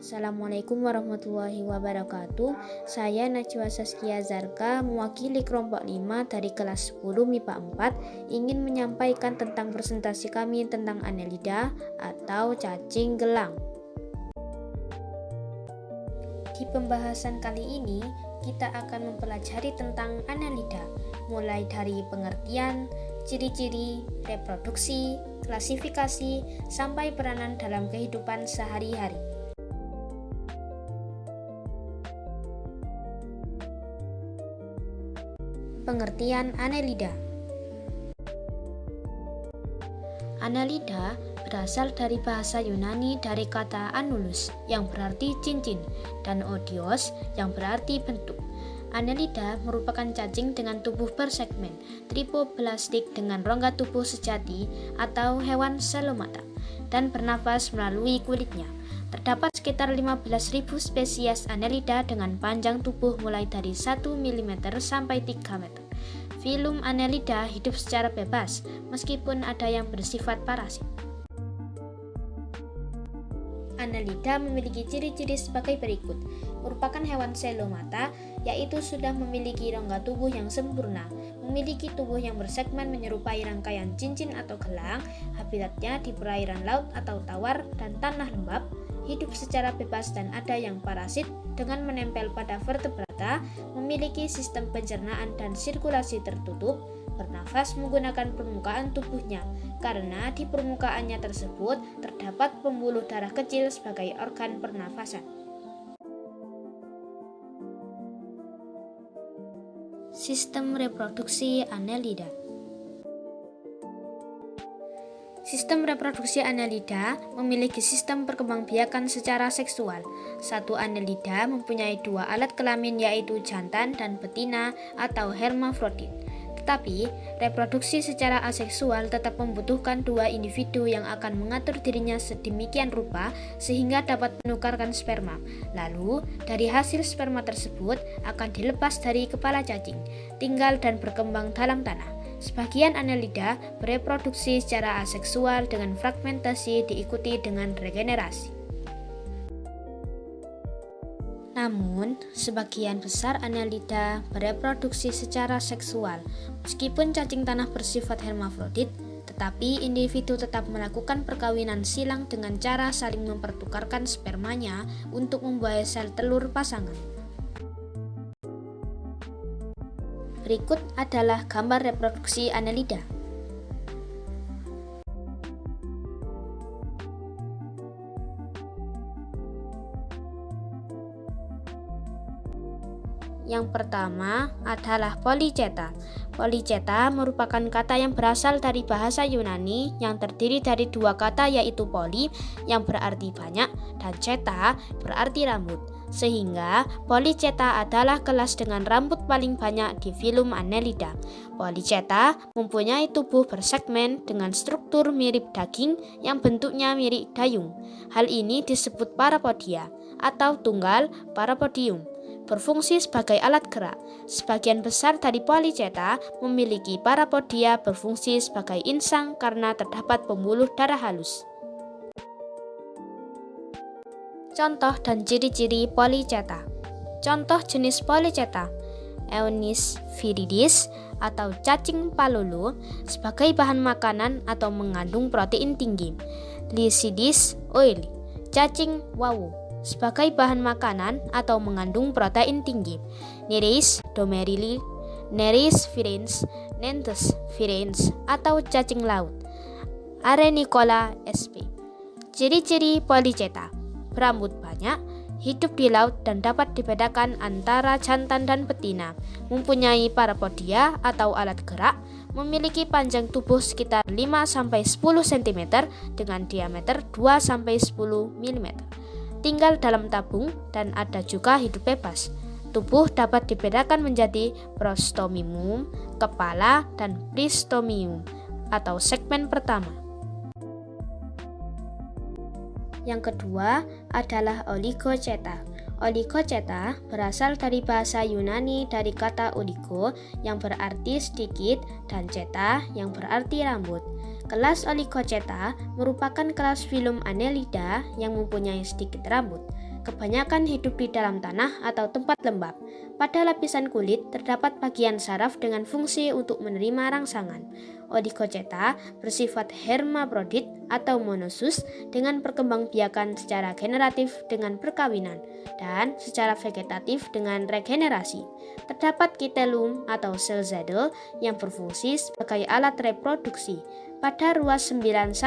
Assalamualaikum warahmatullahi wabarakatuh. Saya Najwa Saskia Zarka, mewakili kelompok 5 dari kelas 10 MIPA 4, ingin menyampaikan tentang presentasi kami tentang Annelida atau cacing gelang. Di pembahasan kali ini, kita akan mempelajari tentang Annelida, mulai dari pengertian, ciri-ciri, reproduksi, klasifikasi, sampai peranan dalam kehidupan sehari-hari. Pengertian Annelida. Annelida berasal dari bahasa Yunani dari kata annulus yang berarti cincin dan odios yang berarti bentuk. Annelida merupakan cacing dengan tubuh bersegmen tripoblastik dengan rongga tubuh sejati atau hewan selomata dan bernafas melalui kulitnya. Terdapat sekitar 15.000 spesies Annelida dengan panjang tubuh mulai dari 1 mm sampai 3 meter. Filum Annelida hidup secara bebas, meskipun ada yang bersifat parasit. Annelida memiliki ciri-ciri sebagai berikut. Merupakan hewan selomata, yaitu sudah memiliki rongga tubuh yang sempurna, memiliki tubuh yang bersegmen menyerupai rangkaian cincin atau gelang, habitatnya di perairan laut atau tawar dan tanah lembab, hidup secara bebas dan ada yang parasit dengan menempel pada vertebrata, memiliki sistem pencernaan dan sirkulasi tertutup, bernafas menggunakan permukaan tubuhnya, karena di permukaannya tersebut terdapat pembuluh darah kecil sebagai organ pernafasan. Sistem reproduksi Annelida. Sistem reproduksi Annelida memiliki sistem perkembangbiakan secara seksual. Satu Annelida mempunyai dua alat kelamin, yaitu jantan dan betina atau hermafrodit. Tetapi, reproduksi secara aseksual tetap membutuhkan dua individu yang akan mengatur dirinya sedemikian rupa sehingga dapat menukarkan sperma. Lalu, dari hasil sperma tersebut akan dilepas dari kepala cacing, tinggal dan berkembang dalam tanah. Sebagian Annelida bereproduksi secara aseksual dengan fragmentasi diikuti dengan regenerasi. Namun, sebagian besar Annelida bereproduksi secara seksual. Meskipun cacing tanah bersifat hermafrodit, tetapi individu tetap melakukan perkawinan silang dengan cara saling mempertukarkan spermanya untuk membuat sel telur pasangan. Berikut adalah gambar reproduksi Annelida. Yang pertama adalah polychaeta. Polychaeta merupakan kata yang berasal dari bahasa Yunani yang terdiri dari dua kata, yaitu poly yang berarti banyak dan chaeta berarti rambut. Sehingga polychaeta adalah kelas dengan rambut paling banyak di filum Annelida. Polychaeta mempunyai tubuh bersegmen dengan struktur mirip daging yang bentuknya mirip dayung. Hal ini disebut parapodia atau tunggal parapodium. Berfungsi sebagai alat gerak. Sebagian besar dari polychaeta memiliki parapodia berfungsi sebagai insang karena terdapat pembuluh darah halus. Contoh dan ciri-ciri polychaeta. Contoh jenis polychaeta: Eunis viridis atau cacing palulu sebagai bahan makanan atau mengandung protein tinggi. Lycidis oili, cacing wawu, sebagai bahan makanan atau mengandung protein tinggi. Nereis domerili, Nereis virens, Nenthes virens atau cacing laut. Arenicola sp. Ciri-ciri polychaeta: berambut banyak, hidup di laut dan dapat dibedakan antara jantan dan betina, mempunyai parapodia atau alat gerak, memiliki panjang tubuh sekitar 5-10 cm dengan diameter 2-10 mm. Tinggal dalam tabung dan ada juga hidup bebas. Tubuh dapat dibedakan menjadi prostomium, kepala, dan pristomium atau segmen pertama. Yang kedua adalah oligochaeta. Oligochaeta berasal dari bahasa Yunani dari kata oligo yang berarti sedikit dan chaeta yang berarti rambut. Kelas Oligochaeta merupakan kelas filum Annelida yang mempunyai sedikit rambut. Kebanyakan hidup di dalam tanah atau tempat lembab. Pada lapisan kulit terdapat bagian saraf dengan fungsi untuk menerima rangsangan. Oligoceta bersifat hermaprodit atau monosus dengan perkembangbiakan secara generatif dengan perkawinan dan secara vegetatif dengan regenerasi. Terdapat kitellum atau sel zadel yang berfungsi sebagai alat reproduksi. Pada ruas 9-11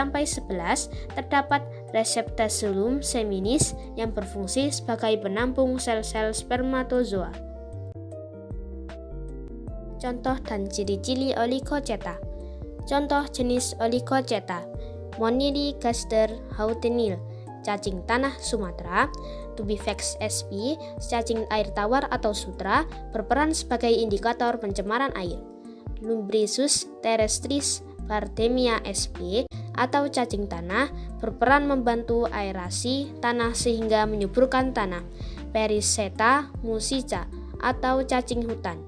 terdapat reseptaculum seminis yang berfungsi sebagai penampung sel-sel spermatozoa. Contoh dan ciri-ciri oligoceta. Contoh jenis oligoceta: Moniligaster houtenil, cacing tanah Sumatera. Tubifax sp, cacing air tawar atau sutra, berperan sebagai indikator pencemaran air. Lumbrisus terrestris Bardemia sp atau cacing tanah berperan membantu aerasi tanah sehingga menyuburkan tanah. Periseta musica atau cacing hutan.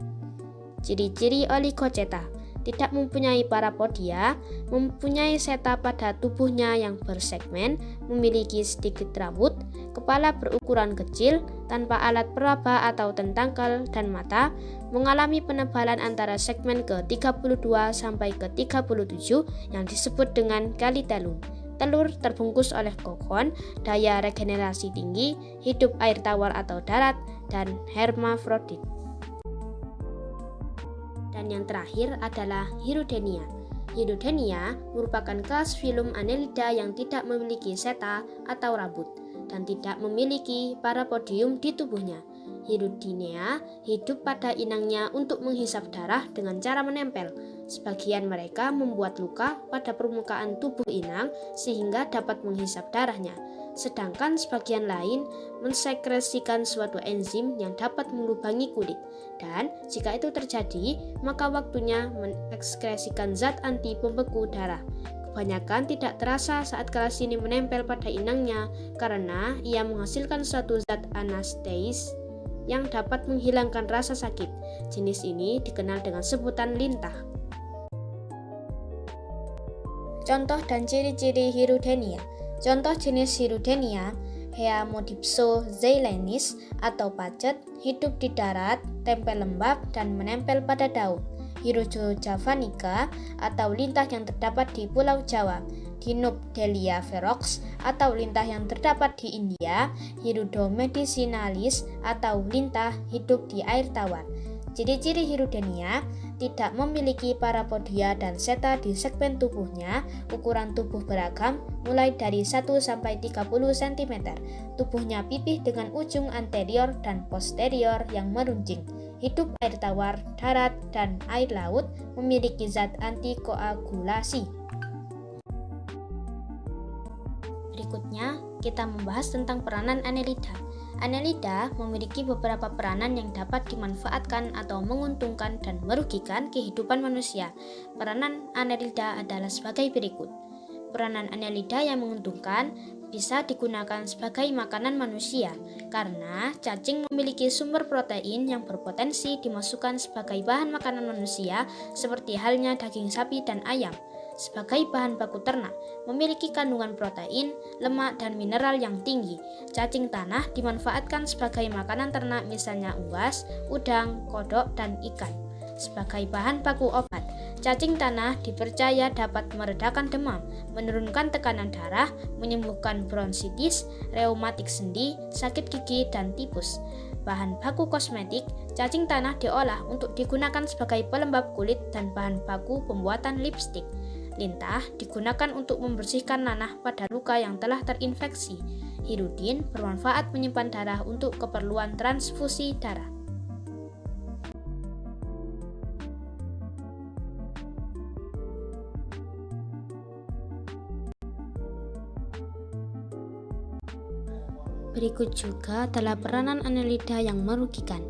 Ciri-ciri oligoceta: tidak mempunyai parapodia, mempunyai seta pada tubuhnya yang bersegmen, memiliki sedikit rambut, kepala berukuran kecil, tanpa alat peraba atau tentakel dan mata, mengalami penebalan antara segmen ke-32 sampai ke-37 yang disebut dengan kalitellum. Telur terbungkus oleh kokon, daya regenerasi tinggi, hidup air tawar atau darat, dan hermafrodit. Dan yang terakhir adalah Hirudenia. Hirudenia merupakan kelas filum Annelida yang tidak memiliki seta atau rambut dan tidak memiliki parapodium di tubuhnya. Hirudinea hidup pada inangnya untuk menghisap darah dengan cara menempel. Sebagian mereka membuat luka pada permukaan tubuh inang sehingga dapat menghisap darahnya. Sedangkan sebagian lain mensekresikan suatu enzim yang dapat melubangi kulit. Dan jika itu terjadi, maka waktunya mengekskresikan zat anti pembeku darah. Kebanyakan tidak terasa saat kelas ini menempel pada inangnya karena ia menghasilkan suatu zat anesteis yang dapat menghilangkan rasa sakit. Jenis ini dikenal dengan sebutan lintah. Contoh dan ciri-ciri Hirudenia. Contoh jenis Hirudenia: Heamodipso zailenis atau pacet, hidup di darat, tempel lembab dan menempel pada daun. Hirudo javanica atau lintah yang terdapat di Pulau Jawa. Dinopdelia ferox atau lintah yang terdapat di India. Hirudo medicinalis atau lintah hidup di air tawar. Ciri-ciri Hirudenia: tidak memiliki parapodia dan seta di segmen tubuhnya, ukuran tubuh beragam mulai dari 1-30 cm, tubuhnya pipih dengan ujung anterior dan posterior yang meruncing, hidup air tawar, darat, dan air laut, memiliki zat antikoagulasi. Berikutnya, kita membahas tentang peranan Annelida. Annelida memiliki beberapa peranan yang dapat dimanfaatkan atau menguntungkan dan merugikan kehidupan manusia. Peranan Annelida adalah sebagai berikut. Peranan Annelida yang menguntungkan bisa digunakan sebagai makanan manusia karena cacing memiliki sumber protein yang berpotensi dimasukkan sebagai bahan makanan manusia seperti halnya daging sapi dan ayam. Sebagai bahan baku ternak, memiliki kandungan protein, lemak, dan mineral yang tinggi. Cacing tanah dimanfaatkan sebagai makanan ternak misalnya unggas, udang, kodok, dan ikan. Sebagai bahan baku obat, cacing tanah dipercaya dapat meredakan demam, menurunkan tekanan darah, menyembuhkan bronkitis, reumatik sendi, sakit gigi, dan tipus. Bahan baku kosmetik, cacing tanah diolah untuk digunakan sebagai pelembab kulit dan bahan baku pembuatan lipstik. Lintah digunakan untuk membersihkan nanah pada luka yang telah terinfeksi. Hirudin bermanfaat menyimpan darah untuk keperluan transfusi darah. Berikut juga adalah peranan Annelida yang merugikan.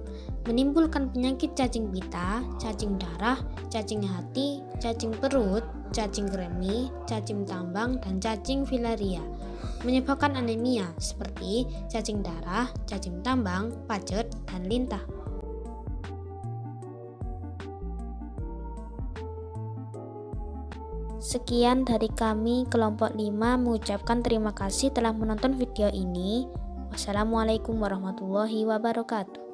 Menimbulkan penyakit cacing pita, cacing darah, cacing hati, cacing perut, cacing kremi, cacing tambang, dan cacing filaria. Menyebabkan anemia seperti cacing darah, cacing tambang, pacet, dan lintah. Sekian dari kami kelompok 5 mengucapkan terima kasih telah menonton video ini. Wassalamualaikum warahmatullahi wabarakatuh.